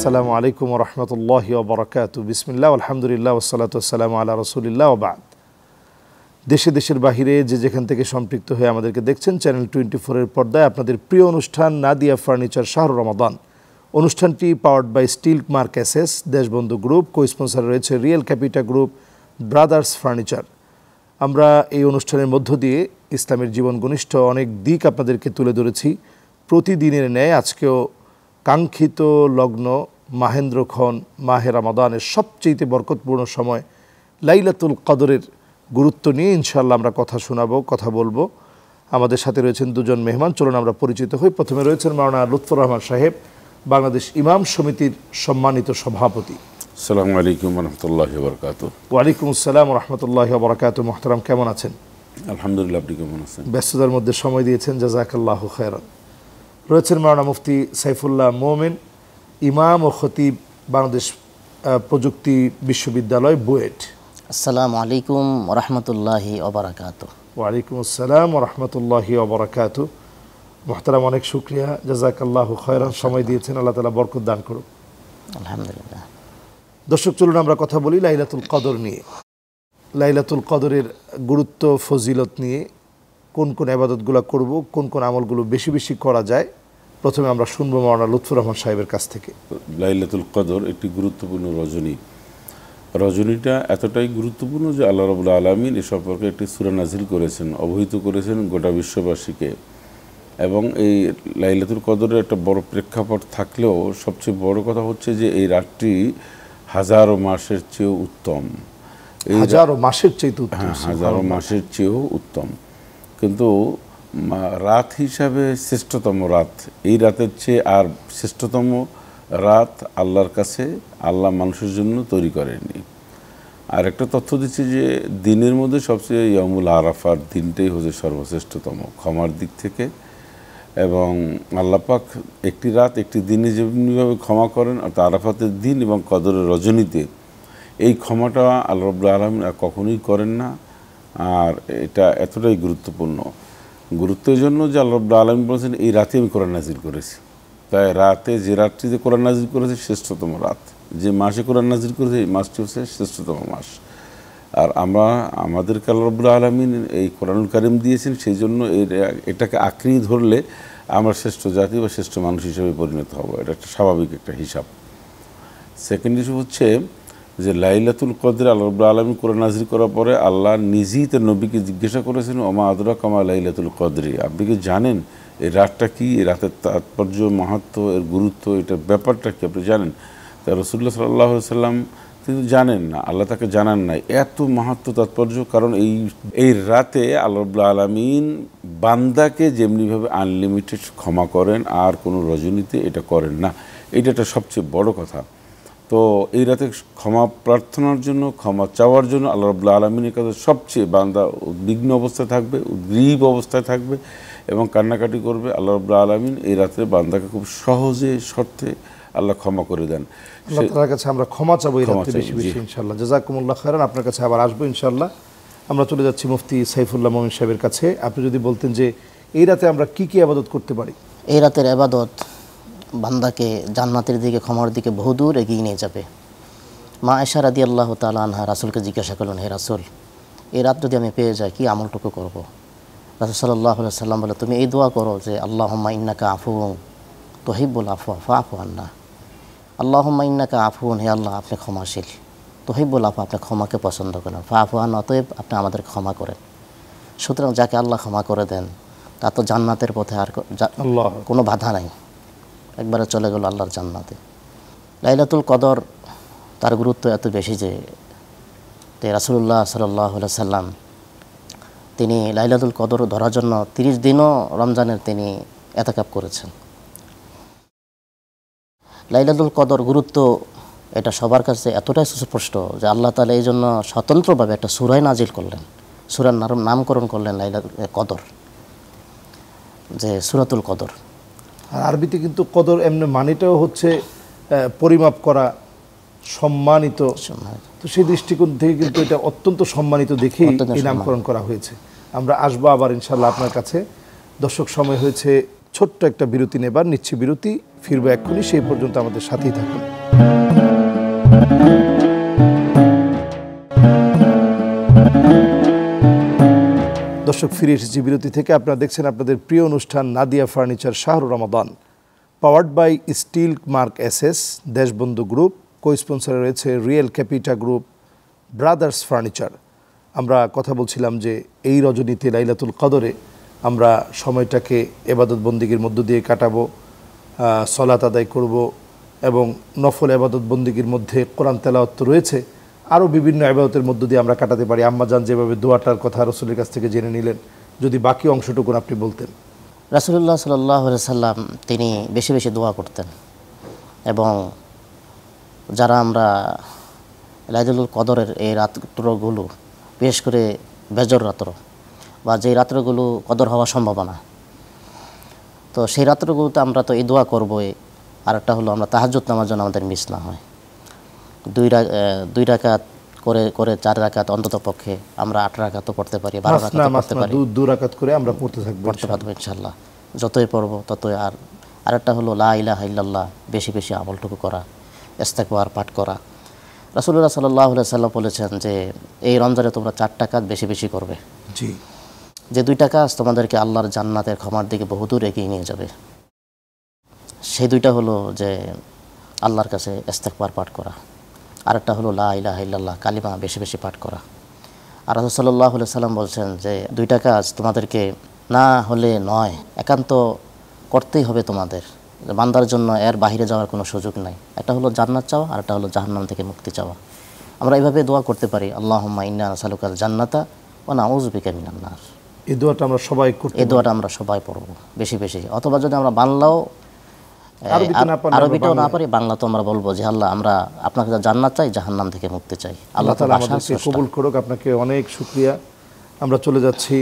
আসসালামু আলাইকুম ওয়া রাহমাতুল্লাহি ওয়া বারাকাতুহু। বিসমিল্লাহ, আলহামদুলিল্লাহ, ওয়াসসালাতু ওয়াসসালামু আলা রাসূলিল্লাহ ওয়া বা'দ। দেশে দেশের বাহিরে যে যেখান থেকে সম্পৃক্ত হয়ে আমাদেরকে দেখছেন, চ্যানেল 24 এর পর্দায় আপনাদের প্রিয় অনুষ্ঠান নাদিয়া ফার্নিচার শাহরু রমাদান। অনুষ্ঠানটি powered by Steel Mark SS, Deshbandhu group, cosponsor রয়েছে real capita group, brothers furniture. আমরা এই অনুষ্ঠানের মধ্য দিয়ে ইসলামের জীবন ঘনিষ্ঠ অনেক দিক আপনাদেরকে তুলে ধরেছি। প্রতিদিনের ন্যায় আজকেও কাঙ্ক্ষিত লগ্ন মাহেন্দ্রক্ষণ মাহে রমাদানের সবচেয়ে বরকতপূর্ণ সময় লাইলাতুল কদরের গুরুত্ব নিয়ে ইনশাআল্লাহ আমরা কথা শোনাবো, কথা বলবো। আমাদের সাথে রয়েছেন দুজন মেহমান, চলুন আমরা পরিচিত হই। প্রথমে রয়েছেন মাওলানা লুৎফর রহমান সাহেব, বাংলাদেশ ইমাম সমিতির সম্মানিত সভাপতি। আসসালামু আলাইকুম ওয়া রাহমাতুল্লাহি ওয়া বারাকাতুহু। ওয়ালাইকুম আসসালাম ওয়া রাহমাতুল্লাহি ওয়া বারাকাতুহু। মুহতারাম, কেমন আছেন? আলহামদুলিল্লাহ, আপনি কেমন আছেন? ব্যস্ততার মধ্যে সময় দিয়েছেন, জাযাকাল্লাহু খায়রান। রয়েছেন মাওলানা মুফতি সাইফুল্লাহ মোমেন, ইমাম ও খতিব, বাংলাদেশ প্রযুক্তি বিশ্ববিদ্যালয়, বুয়েট। আসসালামু আলাইকুম ওয়া রাহমাতুল্লাহি ওয়া বারাকাতুহু। ওয়ালাইকুম আসসালাম ওয়া রাহমাতুল্লাহি ওয়া বারাকাতুহু। মুহতারাম, অনেক শুকরিয়া, জাযাকাল্লাহু খায়রান, সময় দিয়েছেন, আল্লাহ তাআলা বরকত দান করুন। আলহামদুলিল্লাহ। দর্শক, চলুন আমরা কথা বলি লাইলাতুল কদর নিয়ে। লাইলাতুল কদরের গুরুত্ব, ফজিলত নিয়ে, কোন কোন ইবাদতগুলো করব, কোন কোন আমলগুলো বেশি বেশি করা যায়, প্রথমে আমরা শুনবো মাওলানা লুৎফর রহমান সাহেবের কাছ থেকে। লাইলাতুল কদর একটি গুরুত্বপূর্ণ রজনী। রজনীটা এতটাই গুরুত্বপূর্ণ যে আল্লাহ রাব্বুল আলামিন এ সম্পর্কে একটি সূরা নাজিল করেছেন, অবহিত করেছেন গোটা বিশ্ববাসীকে। এবং এই লাইলাতুল কদরের একটা বড় প্রেক্ষাপট থাকলেও সবচেয়ে বড় কথা হচ্ছে যে এই রাতটি হাজারো মাসের চেয়েও উত্তম। হাজারো মাসের চেয়ে উত্তম। হ্যাঁ, হাজারো মাসের চেয়েও উত্তম। কিন্তু রাত হিসাবে শ্রেষ্ঠতম রাত, এই রাতের চেয়ে আর শ্রেষ্ঠতম রাত আল্লাহর কাছে আল্লাহ মানুষের জন্য তৈরি করেননি। আর একটা তথ্য দিচ্ছে যে দিনের মধ্যে সবচেয়ে ইয়ামুল আরাফার দিনটাই হচ্ছে সর্বশ্রেষ্ঠতম ক্ষমার দিক থেকে। এবং আল্লাহ পাক একটি রাত একটি দিনে যেমনিভাবে ক্ষমা করেন, অর্থাৎ আরাফাতের দিন এবং কদরের রজনীতে এই ক্ষমাটা আল্লাহ রাব্বুল আলামিন আর কখনোই করেন না। আর এটা এতটাই গুরুত্বপূর্ণ, গুরুত্বের জন্য যে আল্লাহ রাব্বুল আলামিন বলেছেন এই রাতে আমি কোরআন নাজিল করেছি। তাই রাতে, যে রাতটিতে কোরআন নাজিল করেছে শ্রেষ্ঠতম রাত, যে মাসে কোরআন নাজিল করেছে এই মাসটি হচ্ছে শ্রেষ্ঠতম মাস। আর আমাদেরকে আল্লাহ রাব্বুল আলামিন এই কোরআনুল কারীম দিয়েছেন, সেই জন্য এটাকে আঁকড়ে ধরলে আমরা শ্রেষ্ঠ জাতি বা শ্রেষ্ঠ মানুষ হিসেবে পরিণত হব। এটা একটা স্বাভাবিক একটা হিসাব। সেকেন্ড ইস্যু হচ্ছে যে লাইলাতুল কদরে আল্লাহ রাব্বুল আলামিন কোরআন নাজিল করার পরে আল্লাহ নিজেই তার নবীকে জিজ্ঞাসা করেছেন, ওমা আদরাকা মা লাইলাতুল কদরি, আপনি কি জানেন এই রাতটা কি, এই রাতের তাৎপর্য, মাহাত্ম্য, এর গুরুত্ব, এটার ব্যাপারটা কি আপনি জানেন? তা রাসূলুল্লাহ সাল্লাল্লাহু আলাইহি ওয়াসাল্লাম তিনি জানেন না, আল্লাহ তাকে জানান নাই এত মাহাত্ম্য, তাৎপর্য। কারণ এই রাতে আল্লাহ রাব্বুল আলামিন বান্দাকে যেমনিভাবে আনলিমিটেড ক্ষমা করেন আর কোনো রজনীতে এটা করেন না। এটা একটা সবচেয়ে বড় কথা। তো এই রাতে ক্ষমা প্রার্থনার জন্য, ক্ষমা চাওয়ার জন্য আল্লাহ রাব্বুল আলামিনের কাছে সবচেয়ে বান্দা উদ্বিগ্ন অবস্থায় থাকবে, উদ্গ্রীব অবস্থায় থাকবে এবং কান্নাকাটি করবে। আল্লাহ রাব্বুল আলামিন এই রাতে বান্দাকে খুব সহজে শর্তে আল্লাহ ক্ষমা করে দেন। আল্লাহ তাআলার কাছে আমরা ক্ষমা চাবো এই রাতে বেশি বেশি ইনশাআল্লাহ। জাযাকুমুল্লাহ খায়রান। আপনার কাছে আবার আসবো ইনশাআল্লাহ। আমরা চলে যাচ্ছি মুফতি সাইফুল্লাহ মোমিন সাহেবের কাছে। আপনি যদি বলতেন যে এই রাতে আমরা কি কি ইবাদত করতে পারি? এই রাতের ইবাদত বান্দাকে জান্নাতের দিকে, ক্ষমার দিকে বহুদূর এগিয়ে নিয়ে যাবে। মা আয়েশা রাদিয়াল্লাহু তাআলা আনহা রাসূলকে জিজ্ঞাসা করলেন, হে রাসূল, এই রাত যদি আমি পেয়ে যাই কি আমলটুকু করব? রাসূল সাল্লাল্লাহু আলাইহি সাল্লাম বলে, তুমি এই দোয়া করো যে আল্লাহুম্মা ইন্নাকা আফুউন তুহিব্বুল আফওয়া ফাআফু আন্না। আল্লাহুম্মা ইন্নাকা আফুউন, হে আল্লাহ আপনি ক্ষমাশীল, তুহিব্বুল আফওয়া আপনি ক্ষমাকে পছন্দ করেন, ফাআফু আন্না অতএব আপনি আমাদের ক্ষমা করেন। সুতরাং যাকে আল্লাহ ক্ষমা করে দেন তার তো জান্নাতের পথে আর কোনো বাধা নাই, একবারে চলে গেল আল্লাহর জান্নাতে। লাইলাতুল কদর তার গুরুত্ব এত বেশি যে রাসূলুল্লাহ সাল্লাল্লাহু আলাইহি সাল্লাম তিনি লাইলাতুল কদর ধরার জন্য 30 দিনও রমজানের তিনি ইতিকাফ করেছেন। লাইলাতুল কদর গুরুত্ব এটা সবার কাছে এতটাই সুস্পষ্ট যে আল্লাহ তাআলা এই জন্য স্বতন্ত্রভাবে একটা সূরা নাজিল করলেন, সূরার নামকরণ করলেন লাইলাতুল কদর, যে সূরাতুল কদর। আর আরবিতে কিন্তু কদর এমনি মানেটাও হচ্ছে পরিমাপ করা, সম্মানিত। তো সেই দৃষ্টিকোণ থেকে কিন্তু এটা অত্যন্ত সম্মানিত দেখেই এই নামকরণ করা হয়েছে। আমরা আসবো আবার ইনশাআল্লাহ আপনার কাছে। দর্শক, সময় হয়েছে ছোট্ট একটা বিরতি নেবার, নিচ্ছি বিরতি, ফিরবো এক্ষুনি, সেই পর্যন্ত আমাদের সাথেই থাকুন। দর্শক, ফিরে এসেছি বিরতি থেকে। আপনারা দেখছেন আপনাদের প্রিয় অনুষ্ঠান নাদিয়া ফার্নিচার শাহরুর Ramadan, powered by Steel Mark SS, Deshbandhu group, co স্পন্সরে রয়েছে real capita group, brothers furniture. আমরা কথা বলছিলাম যে এই রজনীতে লাইলাতুল কদরে আমরা সময়টাকে এবাদত বন্দিগির মধ্য দিয়ে কাটাবো, সলাত আদায় করব এবং নফল এবাদত বন্দিগির মধ্যে কোরআন তেলাওয়াত তো রয়েছে, আরও বিভিন্ন ইবাদতের মধ্য দিয়ে আমরা কাটাতে পারি। আম্মাজান যেভাবে দোয়াটার কথা রাসূলের কাছ থেকে জেনে নিলেন, যদি বাকি অংশটুকু আপনি বলতেন। রাসূলুল্লাহ সাল্লাল্লাহু আলাইহি সাল্লাম তিনি বেশি বেশি দোয়া করতেন, এবং যারা আমরা লাইলাতুল কদরের এই রাতগুলো, বিশেষ করে বেজর রাত্র বা যেই রাত্রগুলো কদর হওয়ার সম্ভাবনা, তো সেই রাত্রগুলোতে আমরা তো এই দোয়া করবোই। আর একটা হলো আমরা তাহাজ্জুদ নামাজ যেন আমাদের মিস না হয়। দুই রাকাত করে 4 রাকাত অন্তত পক্ষে আমরা 8 রাকাতও পড়তে পারি, 12 রাকাতও পড়তে পারি, 2 রাকাত করে আমরা পড়তে পারবো ইনশাআল্লাহ। যতই পড়বো ততই। আর একটা হলো লা ইলাহা ইল্লাল্লাহ, বেশি বেশি আমলটুকু করা, ইস্তেগফার পাঠ করা। রাসূলুল্লাহ সাল্লাল্লাহু আলাইহি সাল্লাম বলেছেন যে এই রমজানে তোমরা 4 রাকাত বেশি বেশি করবে, জি, যে 2 কাজ তোমাদেরকে আল্লাহর জান্নাতের ক্ষমার দিকে বহুদূর এগিয়ে নিয়ে যাবে। সেই 2টা হলো যে আল্লাহর কাছে ইস্তেগফার পাঠ করা, আরেকটা হলো লা ইলাহা ইল্লাল্লাহ কালিমা বেশি বেশি পাঠ করা। আর রাসূল সাল্লাল্লাহু আলাইহি সাল্লাম বলছেন যে 2টা কাজ তোমাদেরকে না হলে নয়, একান্ত করতেই হবে তোমাদের, বান্দার জন্য এর বাইরে যাওয়ার কোনো সুযোগ নাই। একটা হলো জান্নাত চাওয়া, আর একটা হলো জাহান্নাম থেকে মুক্তি চাওয়া। আমরা এইভাবে দোয়া করতে পারি, আল্লাহুম্মা ইন্না নাসআলুকাল জান্নাতা ওয়া নাউযু বিকা মিনান নার। এই দোয়াটা আমরা সবাই করতে, এই দোয়াটা আমরা সবাই পড়ব বেশি বেশি। অথবা যদি আমরা বাংলাও আরবিটাও না পারি, বাংলা তো আমরা বলবো যে আল্লাহ আমরা আপনার কাছে জান্নাত চাই, জাহান্নাম থেকে মুক্তি চাই। আল্লাহ তাআলা আমাদেরকে কবুল করুক। আপনাকে অনেক শুকরিয়া। আমরা চলে যাচ্ছি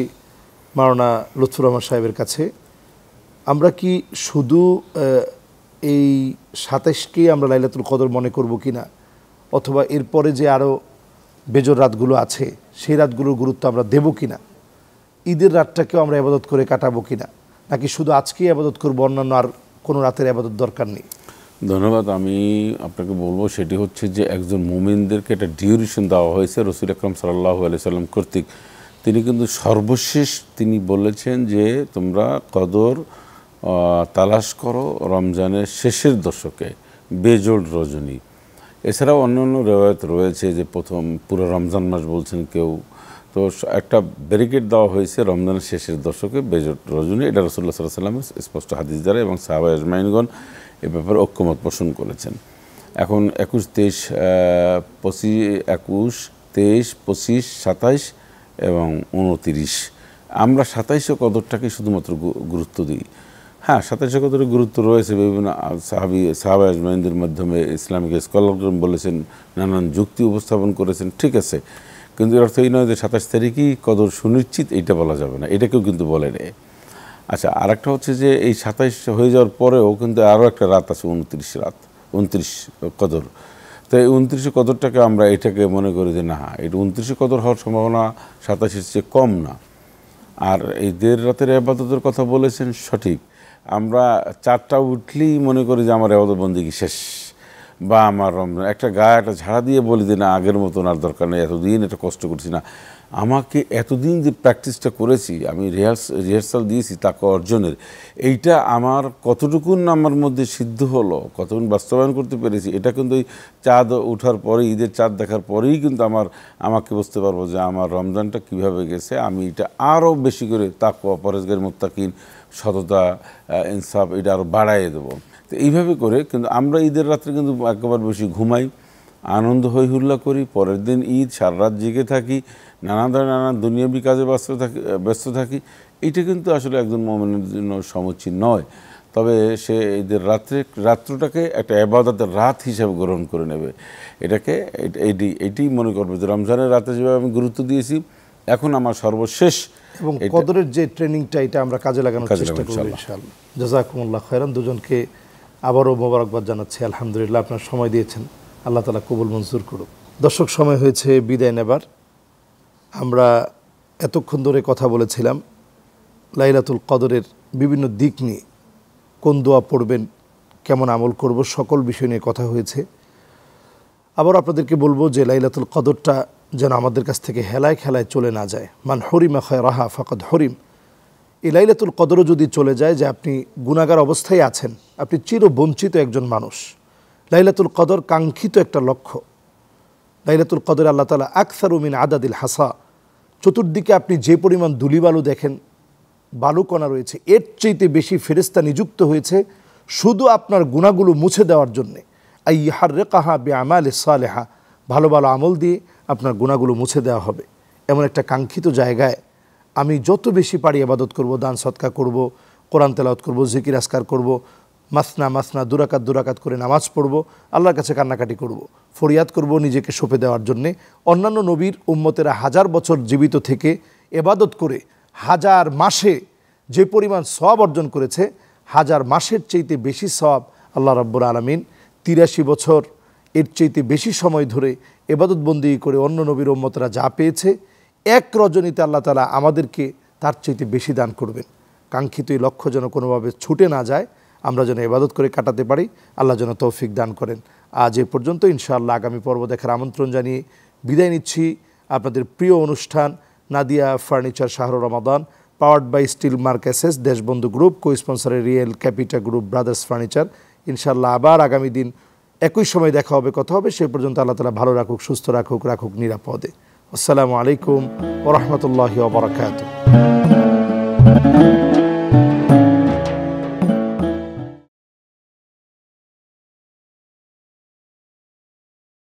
মাওলানা লুৎফুর রহমান সাহেবের কাছে। আমরা কি শুধু এই 27কেই আমরা লাইলাতুল কদর মনে করব কিনা, অথবা এরপরে যে আরও বেজর রাতগুলো আছে সেই রাতগুলোর গুরুত্ব আমরা দেব কিনা, ঈদের রাতটাকেও আমরা ইবাদত করে কাটাবো কিনা, নাকি শুধু আজকেই ইবাদত করবো, অন্যান্য আর কোনো রাতের ইবাদত দরকার নেই? ধন্যবাদ। আমি আপনাকে বলবো সেটি হচ্ছে যে একজন মুমিনদেরকে একটা ডিউরেশন দেওয়া হয়েছে রাসূল আকরাম সাল্লাল্লাহু আলাইহি সাল্লাম কর্তৃক। তিনি কিন্তু সর্বশেষ তিনি বলেছেন যে তোমরা কদর তালাশ করো রমজানের শেষের দশকে, বেজোড় রজনী। এছাড়াও অন্যান্য রেওয়ায়ত রয়েছে যে প্রথম পুরো রমজান মাস বলছেন কেউ, তো একটা ব্যারিকেড দেওয়া হয়েছে রমজানের শেষের দশকে বেজোড় রজনী। এটা রাসূলুল্লাহ সাল্লাল্লাহু আলাইহি ওয়াসাল্লামের স্পষ্ট হাদিস দ্বারা, এবং সাহাবা আজমাইনগণ এ ব্যাপারে ঐক্যমত পোষণ করেছেন। এখন 21, 23, 21, 23, 25, 27 এবং 29, আমরা 27 কদরটাকে শুধুমাত্র গুরুত্ব দিই। হ্যাঁ, 27 কদরের গুরুত্ব রয়েছে, বিভিন্ন সাহাবা আজমাইনদের মাধ্যমে ইসলামিক স্কলারগণ বলেছেন, নানান যুক্তি উপস্থাপন করেছেন, ঠিক আছে, কিন্তু এর অর্থ এই নয় যে 27 তারিখই কদর সুনিশ্চিত, এইটা বলা যাবে না, এটা কেউ কিন্তু বলে নেই। আচ্ছা, আর একটা হচ্ছে যে এই 27 হয়ে যাওয়ার পরেও কিন্তু আরও একটা রাত আছে, 29 কদর। তো এই 29 কদরটাকে আমরা এটাকে মনে করি যে না, এটা 29 কদর হওয়ার সম্ভাবনা 27-এর চেয়ে কম না। আর এই 1.5 রাতের ইবাদতের কথা বলেছেন সঠিক। আমরা 4টা উঠলেই মনে করি যে আমার ইবাদত বন্দেগী শেষ, বা আমার রমজান একটা গায়ে একটা ঝাড়া দিয়ে বলি যে না, আগের মতন আর দরকার নেই, এতদিন এটা কষ্ট করছি না। আমাকে এতদিন যে প্র্যাকটিসটা করেছি, আমি রিহার্সাল দিয়েছি তাকওয়া অর্জনের, এইটা আমার কতটুকুন আমার মধ্যে সিদ্ধ হলো, কতটুকুন বাস্তবায়ন করতে পেরেছি, এটা কিন্তু ওই চাঁদ ওঠার পরে, ঈদের চাঁদ দেখার পরেই কিন্তু আমাকে বুঝতে পারবো যে আমার রমজানটা কিভাবে গেছে। আমি এটা আরও বেশি করে তাকওয়া, পরেজগার, মুত্তাকিন, সততা, ইনসাফ এটা আরও বাড়াইয়ে দেবো। তো এইভাবে করে কিন্তু আমরা ঈদের রাত্রে কিন্তু একেবারে বেশি ঘুমাই, আনন্দ হই হুল্লা করি, পরের দিন ঈদ, সারা রাত জেগে থাকি, নানা ধরনের নানা দুনিয়াবি কাজে ব্যস্ত থাকি। এইটা কিন্তু আসলে একজন মুমিনের জন্য সমীচীন নয়। তবে সে ঈদের রাত্রটাকে একটা ইবাদতের রাত হিসাবে গ্রহণ করে নেবে, এটাকে এইটি মনে করবে যে রমজানের রাতে যেভাবে আমি গুরুত্ব দিয়েছি, এখন আমার সর্বশেষ এবং কদরের যে ট্রেনিংটা, এটা আমরা কাজে লাগানোর চেষ্টা করব ইনশাআল্লাহ। জাযাকুমুল্লাহ খায়রান। দুজনকে আবারও মোবারকবাদ জানাচ্ছি। আলহামদুলিল্লাহ, আপনার সময় দিয়েছেন, আল্লাহ তাআলা কবুল মঞ্জুর করুক। দর্শক, সময় হয়েছে বিদায় নেবার। আমরা এতক্ষণ ধরে কথা বলেছিলাম লাইলাতুল কদরের বিভিন্ন দিক নিয়ে, কোন দোয়া পড়বেন, কেমন আমল করব, সকল বিষয় নিয়ে কথা হয়েছে। আবার আপনাদেরকে বলবো যে লাইলাতুল কদরটা যেন আমাদের কাছ থেকে হেলায় খেলায় চলে না যায়। মান হরিমা খায়রাহা ফাকাদ হরিম। এই লাইলাতুল কদরও যদি চলে যায় যে আপনি গুনাহগার অবস্থায় আছেন, আপনি চিরবঞ্চিত একজন মানুষ, লাইলাতুল কদর কাঙ্ক্ষিত একটা লক্ষ্য। লাইলাতুল কদর আল্লাহ তাআলা আকসারু মিন আদাদিল হাসা, চতুর্দিকে আপনি যে পরিমাণ ধুলিবালু দেখেন, বালুকণা রয়েছে, এর চাইতে বেশি ফেরেশতা নিযুক্ত হয়েছে শুধু আপনার গুনাহগুলো মুছে দেওয়ার জন্যে। আইয়াহাররিকাহা বিআমালিস সালিহা, ভালো ভালো আমল দিয়ে আপনার গুনাহগুলো মুছে দেওয়া হবে। এমন একটা কাঙ্ক্ষিত জায়গায় আমি যত বেশি পারি ইবাদত করব, দান সদকা করব, কোরআন তেলাওয়াত করব, জিকির আজকার করব, মাসনা মাসনা দুরাকাত করে নামাজ পড়ব, আল্লাহর কাছে কান্নাকাটি করব, ফরিয়াদ করব নিজেকে সঁপে দেওয়ার জন্যে। অন্যান্য নবীর উম্মতেরা 1000 বছর জীবিত থেকে ইবাদত করে 1000 মাসে যে পরিমাণ সওয়াব অর্জন করেছে, 1000 মাসের চাইতে বেশি সওয়াব আল্লাহ রাব্বুল আলামিন 83 বছর এর চাইতে বেশি সময় ধরে ইবাদত বন্দি করে অন্য নবীর উম্মতরা যা পেয়েছে, এক রজনীতে আল্লাহ তাআলা আমাদেরকে তার চাইতে বেশি দান করবেন। কাঙ্ক্ষিত এই লক্ষ্য যেন কোনোভাবে ছুটে না যায়, আমরা যেন ইবাদত করে কাটাতে পারি, আল্লাহ যেন তৌফিক দান করেন। আজ এ পর্যন্ত। ইনশাআল্লাহ আগামী পর্ব দেখার আমন্ত্রণ জানিয়ে বিদায় নিচ্ছি। আপনাদের প্রিয় অনুষ্ঠান নাদিয়া ফার্নিচার শাহরুর রমাদান, পাওয়ার্ড বাই স্টিল মার্কেসেস, দেশবন্ধু গ্রুপ, কো স্পন্সরে real capita group, brothers furniture. ইনশাআল্লাহ আবার আগামী দিন একই সময় দেখা হবে, কথা হবে। সে পর্যন্ত আল্লাহ তাআলা ভালো রাখুক, সুস্থ রাখুক নিরাপদে। আসসালামু আলাইকুম ওয়া রাহমাতুল্লাহি ওয়া বারাকাতুহু।